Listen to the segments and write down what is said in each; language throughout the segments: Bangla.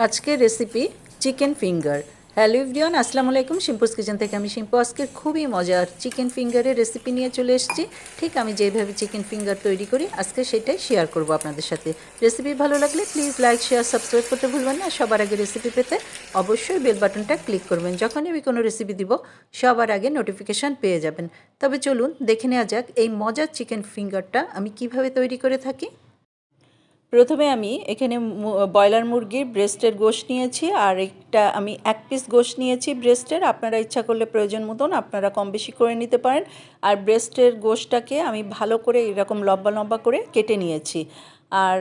আজকের recipe chicken finger. Hello everyone, আসসালামু আলাইকুম। শিম্পুস কিচেন থেকে আমি শিম্পু আজকের খুবই মজার চিকেন ফিঙ্গারের রেসিপি নিয়ে চলে এসেছি। ঠিক আমি যেভাবে চিকেন ফিঙ্গার তৈরি করি আজকে সেটাই শেয়ার করব আপনাদের সাথে। রেসিপি ভালো লাগলে প্লিজ লাইক শেয়ার সাবস্ক্রাইব করতে ভুলবেন না। সবার আগে রেসিপি পেতে অবশ্যই বেল বাটনটা ক্লিক করবেন। যখনই আমি কোনো রেসিপি দিব সবার আগে নোটিফিকেশান পেয়ে যাবেন। তবে চলুন দেখে নেওয়া যাক এই মজার চিকেন ফিঙ্গারটা আমি কিভাবে তৈরি করে থাকি। প্রথমে আমি এখানে ব্রয়লার মুরগির ব্রেস্টের গোশত নিয়েছি, আর একটা আমি 1 পিস গোশত নিয়েছি ব্রেস্টের। আপনারা ইচ্ছা করলে প্রয়োজন মতন আপনারা কম বেশি করে নিতে পারেন। আর ব্রেস্টের গোশতটাকে আমি ভালো করে এরকম লম্বা লম্বা করে কেটে নিয়েছি। আর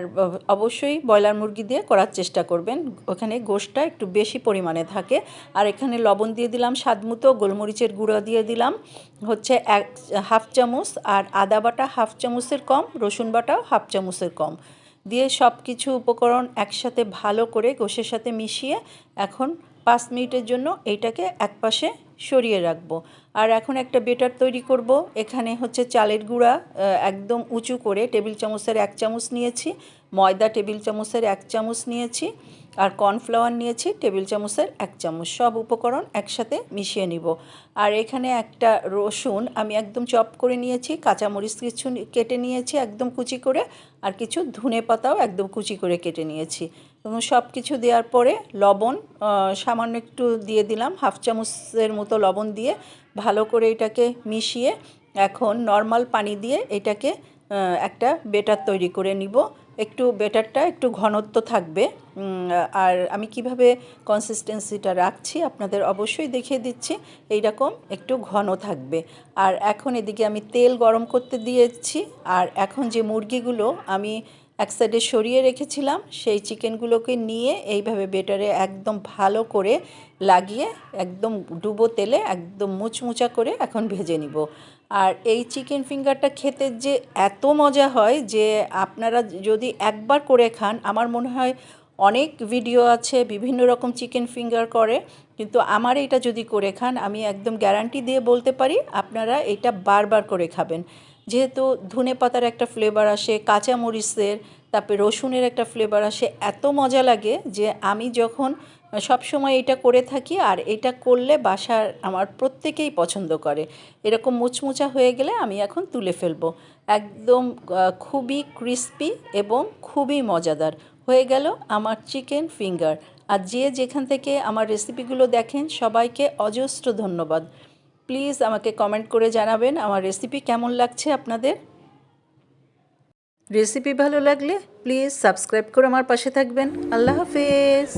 অবশ্যই ব্রয়লার মুরগি দিয়ে করার চেষ্টা করবেন, ওখানে গোশতটা একটু বেশি পরিমাণে থাকে। আর এখানে লবণ দিয়ে দিলাম স্বাদ মতো, গোলমরিচের গুঁড়ো দিয়ে দিলাম হচ্ছে 1/2 চামচ, আর আদা বাটা 1/2 চামচের কম, রসুন বাটাও 1/2 চামচের কম দিয়ে সব কিছু উপকরণ একসাথে ভালো করে গোশের সাথে মিশিয়ে এখন 5 মিনিটের জন্য এইটাকে একপাশে সরিয়ে রাখবো। আর এখন একটা বেটার তৈরি করব। এখানে হচ্ছে চালের গুঁড়া একদম উঁচু করে টেবিল চামচের 1 চামচ নিয়েছি, ময়দা টেবিল চামচের 1 চামচ নিয়েছি, আর কর্নফ্লাওয়ার নিয়েছি টেবিল চামচের 1 চামচ। সব উপকরণ একসাথে মিশিয়ে নিব। আর এখানে একটা রসুন আমি একদম চপ করে নিয়েছি, কাঁচামরিচ কিছু কেটে নিয়েছি একদম কুচি করে, আর কিছু ধনে পাতাও একদম কুচি করে কেটে নিয়েছি। এবং সব কিছু দেওয়ার পরে লবণ সামান্য একটু দিয়ে দিলাম, 1/2 চামচের মতো লবণ দিয়ে ভালো করে এটাকে মিশিয়ে এখন নর্মাল পানি দিয়ে এটাকে একটা বেটার তৈরি করে নিব। একটু বেটারটা একটু ঘনত্ব থাকবে। আর আমি কিভাবে কনসিস্টেন্সিটা রাখছি আপনাদের অবশ্যই দেখিয়ে দিচ্ছি। এইরকম একটু ঘন থাকবে। আর এখন এদিকে আমি তেল গরম করতে দিয়েছি। আর এখন যে মুরগিগুলো আমি এক সাইডে সরিয়ে রেখেছিলাম সেই চিকেনগুলোকে নিয়ে এইভাবে বেটারে একদম ভালো করে লাগিয়ে একদম ডুবো তেলে একদম মুচমুচা করে এখন ভেজে নিব। আর এই চিকেন ফিঙ্গারটা খেতে যে এত মজা হয় যে আপনারা যদি একবার করে খান, আমার মনে হয় অনেক ভিডিও আছে বিভিন্ন রকম চিকেন ফিঙ্গার করে, কিন্তু আমার এটা যদি করে খান আমি একদম গ্যারান্টি দিয়ে বলতে পারি আপনারা এটা বারবার করে খাবেন। যেহেতু ধনে পাতার একটা ফ্লেভার আসে, কাঁচামরিচের, তারপরে রসুনের একটা ফ্লেভার আসে, এত মজা লাগে যে আমি যখন সব সময় এটা করে থাকি। আর এটা করলে বাসার আমার প্রত্যেকেই পছন্দ করে। এরকম মুচমুচা হয়ে গেলে আমি এখন তুলে ফেলবো। একদম খুবই ক্রিস্পি এবং খুবই মজাদার হয়ে গেল আমার চিকেন ফিঙ্গার। আর যে যেখান থেকে আমার রেসিপিগুলো দেখেন সবাইকে অজস্র ধন্যবাদ। প্লিজ আমাকে কমেন্ট করে জানাবেন আমার রেসিপি কেমন লাগছে আপনাদের। রেসিপি ভালো লাগলে প্লিজ সাবস্ক্রাইব করে আমার পাশে থাকবেন। আল্লাহ হাফেজ।